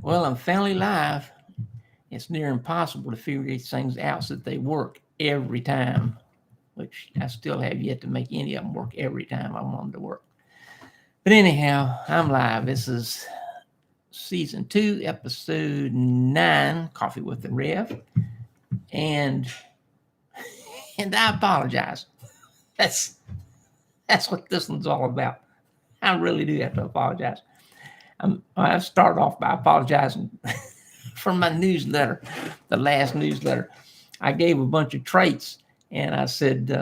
Well, I'm finally live. It's near impossible to figure these things out so that they work every time, which I still have yet to make any of them work every time I want them to work. But anyhow, I'm live. This is season 2, episode 9, Coffee with the Rev. And I apologize. That's that's what this one's all about. I really do have to apologize. I start off by apologizing for my newsletter, the last newsletter. I gave a bunch of traits, and I said,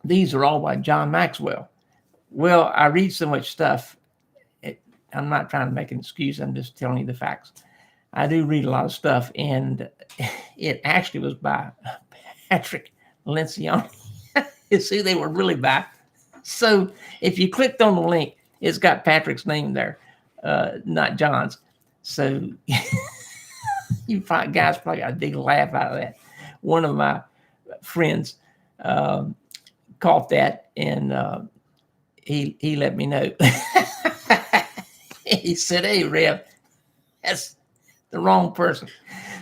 these are all by John Maxwell. Well, I read so much stuff. I'm not trying to make an excuse. I'm just telling you the facts. I do read a lot of stuff, and it actually was by Patrick Lencioni. You see, they were really by. So if you clicked on the link, it's got Patrick's name there, not John's. So you guys probably got a big laugh out of that. One of my friends caught that, and he let me know. He said, "Hey, Rev, that's the wrong person."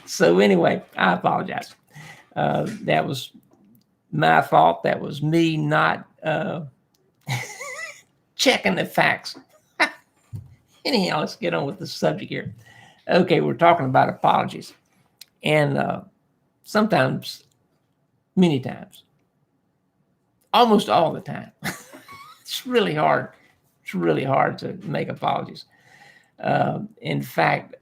So anyway, I apologize. That was my fault. That was me not checking the facts. Anyhow, let's get on with the subject here. Okay, we're talking about apologies. And sometimes, many times, almost all the time, it's really hard. It's really hard to make apologies. In fact,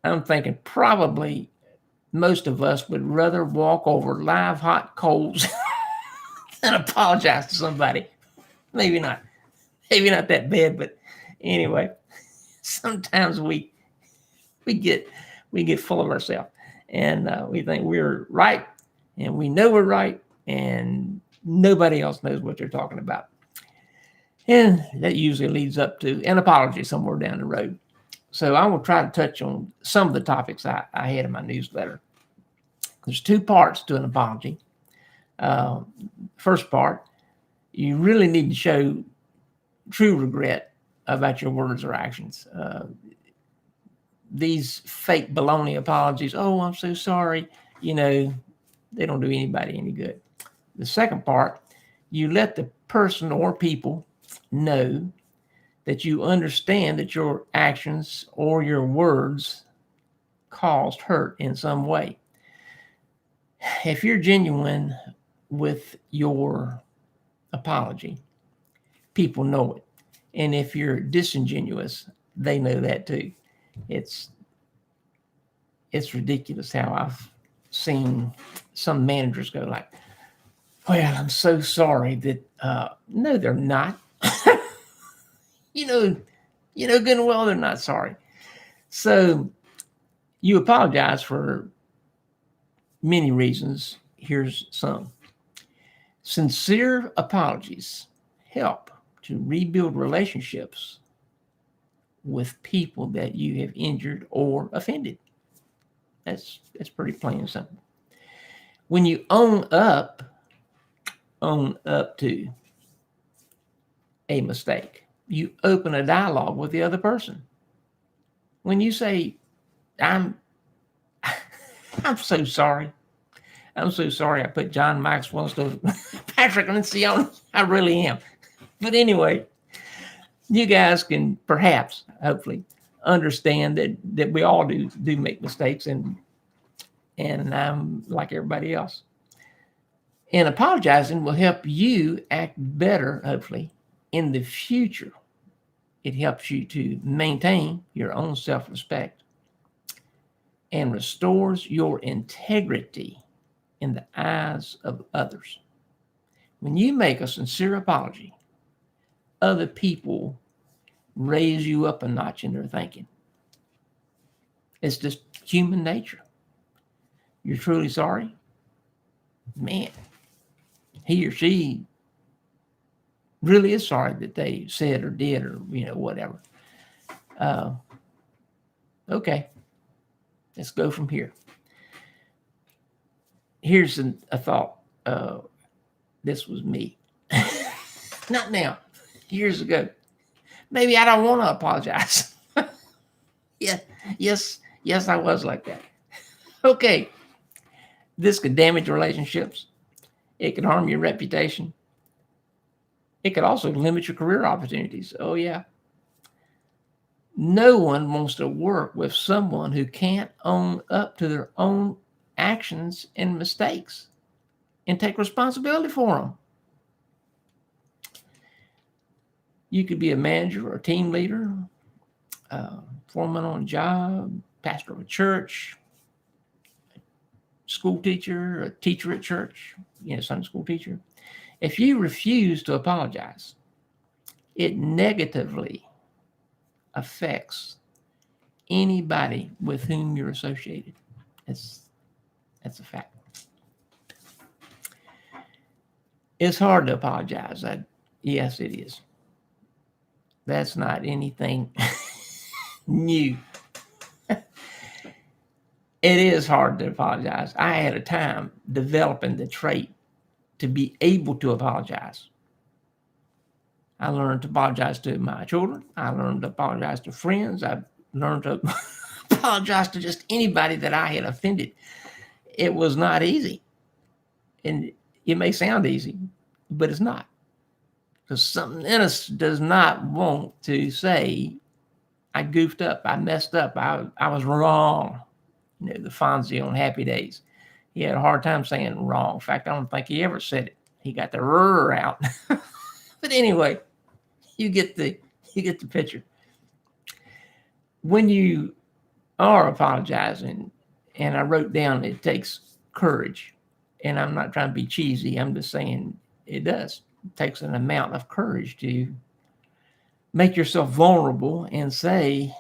I'm thinking probably most of us would rather walk over live hot coals than apologize to somebody. Maybe not that bad, but anyway, sometimes we get full of ourselves, and we think we're right, and we know we're right, and nobody else knows what they're talking about. And that usually leads up to an apology somewhere down the road. So I will try to touch on some of the topics I had in my newsletter. There's 2 parts to an apology. First part, you really need to show true regret about your words or actions. These fake baloney apologies, "Oh, I'm so sorry," they don't do anybody any good. The second part, you let the person or people know that you understand that your actions or your words caused hurt in some way. If you're genuine with your apology, people know it. And if you're disingenuous, they know that too. It's ridiculous how I've seen some managers go like, "Well, I'm so sorry that," no, they're not. you know good and well they're not sorry. So you apologize for many reasons. Here's some. Sincere apologies help to rebuild relationships with people that you have injured or offended. That's pretty plain and simple. When you own up to a mistake, you open a dialogue with the other person. When you say, I'm so sorry. I'm so sorry I put John Maxwell instead of Patrick Lencioni. I really am. But anyway, you guys can perhaps, hopefully, understand that we all do make mistakes, and I'm like everybody else. And apologizing will help you act better, hopefully, in the future. It helps you to maintain your own self-respect and restores your integrity in the eyes of others. When you make a sincere apology, other people raise you up a notch in their thinking. It's just human nature. You're truly sorry? Man, he or she really is sorry that they said or did or, whatever. Okay, let's go from here. Here's a thought. This was me. Not now, years ago. Maybe I don't want to apologize. Yeah, yes, I was like that. Okay, this could damage relationships. It could harm your reputation. It could also limit your career opportunities. Oh, yeah. No one wants to work with someone who can't own up to their own actions and mistakes and take responsibility for them. You could be a manager or a team leader, foreman on a job, pastor of a church, school teacher, a teacher at church, Sunday school teacher. If you refuse to apologize, it negatively affects anybody with whom you're associated. That's a fact. It's hard to apologize. Yes, it is. That's not anything new. It is hard to apologize. I had a time developing the trait to be able to apologize. I learned to apologize to my children. I learned to apologize to friends. I learned to apologize to just anybody that I had offended. It was not easy. And it may sound easy, but it's not. Because something in us does not want to say, I goofed up, I messed up, I was wrong. The Fonzie on Happy Days. He had a hard time saying wrong. In fact, I don't think he ever said it. He got the rrr out. But anyway, you get the picture. When you are apologizing, and I wrote down it takes courage, and I'm not trying to be cheesy. I'm just saying it does. It takes an amount of courage to make yourself vulnerable and say,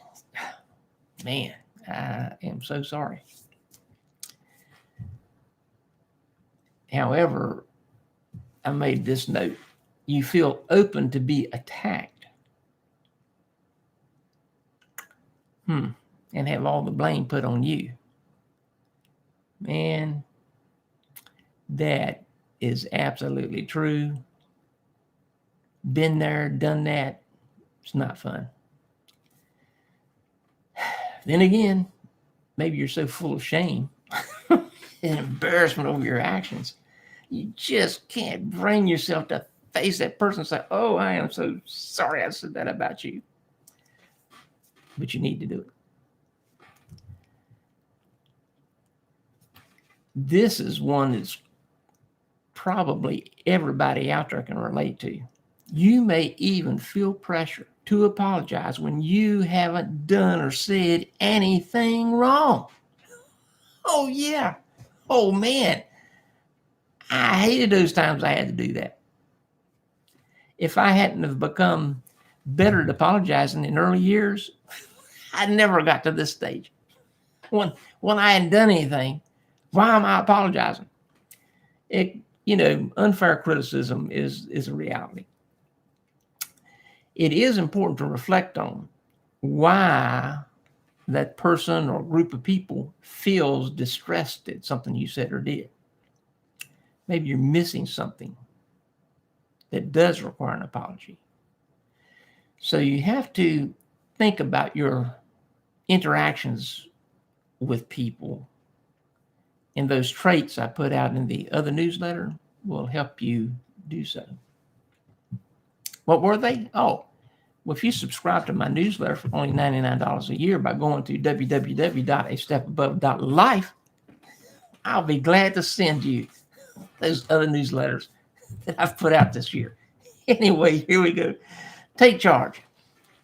man, I am so sorry. However, I made this note. You feel open to be attacked. And have all the blame put on you. Man, that is absolutely true. Been there, done that. It's not fun. Then again, maybe you're so full of shame and embarrassment over your actions, you just can't bring yourself to face that person and say, oh, I am so sorry I said that about you. But you need to do it. This is one that's probably everybody out there can relate to. You may even feel pressure to apologize when you haven't done or said anything wrong. Oh, yeah. Oh, man. I hated those times I had to do that. If I hadn't have become better at apologizing in early years, I never got to this stage. When I hadn't done anything, why am I apologizing? Unfair criticism is a reality. It is important to reflect on why that person or group of people feels distressed at something you said or did. Maybe you're missing something that does require an apology. So you have to think about your interactions with people, and those traits I put out in the other newsletter will help you do so. What were they? Oh, well, if you subscribe to my newsletter for only $99 a year by going to www.astepabove.life, I'll be glad to send you those other newsletters that I've put out this year. Anyway, here we go. Take charge.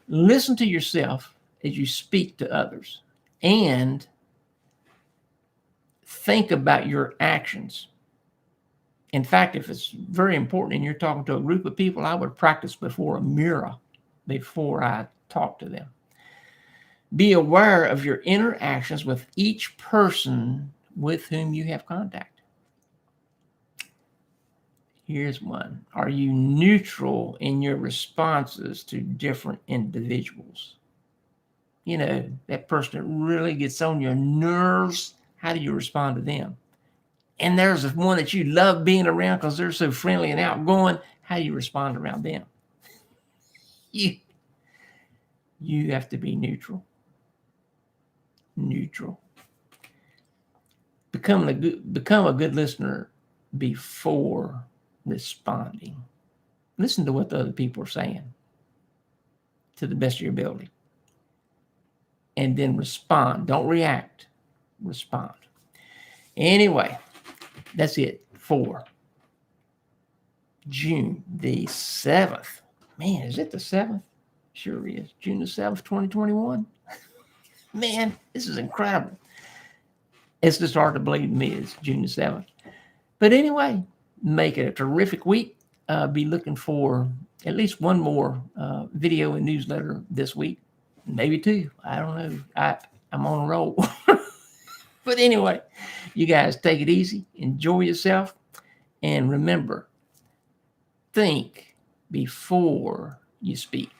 Listen to yourself as you speak to others, and think about your actions. In fact, if it's very important and you're talking to a group of people, I would practice before a mirror before I talk to them. Be aware of your interactions with each person with whom you have contact. Here's one. Are you neutral in your responses to different individuals? That person that really gets on your nerves, how do you respond to them? And there's one that you love being around because they're so friendly and outgoing. How do you respond around them? You have to be neutral. neutral. Become a good listener before responding. Listen to what the other people are saying to the best of your ability. And then respond. Don't react. Respond. Anyway, that's it for June the 7th. Man, is it the 7th? Sure is. June the 7th, 2021. Man, this is incredible. It's just hard to believe to me it's June the 7th. But anyway, make it a terrific week. Be looking for at least one more video and newsletter this week. Maybe two. I don't know. I'm on a roll. But anyway, you guys take it easy. Enjoy yourself. And remember, think before you speak.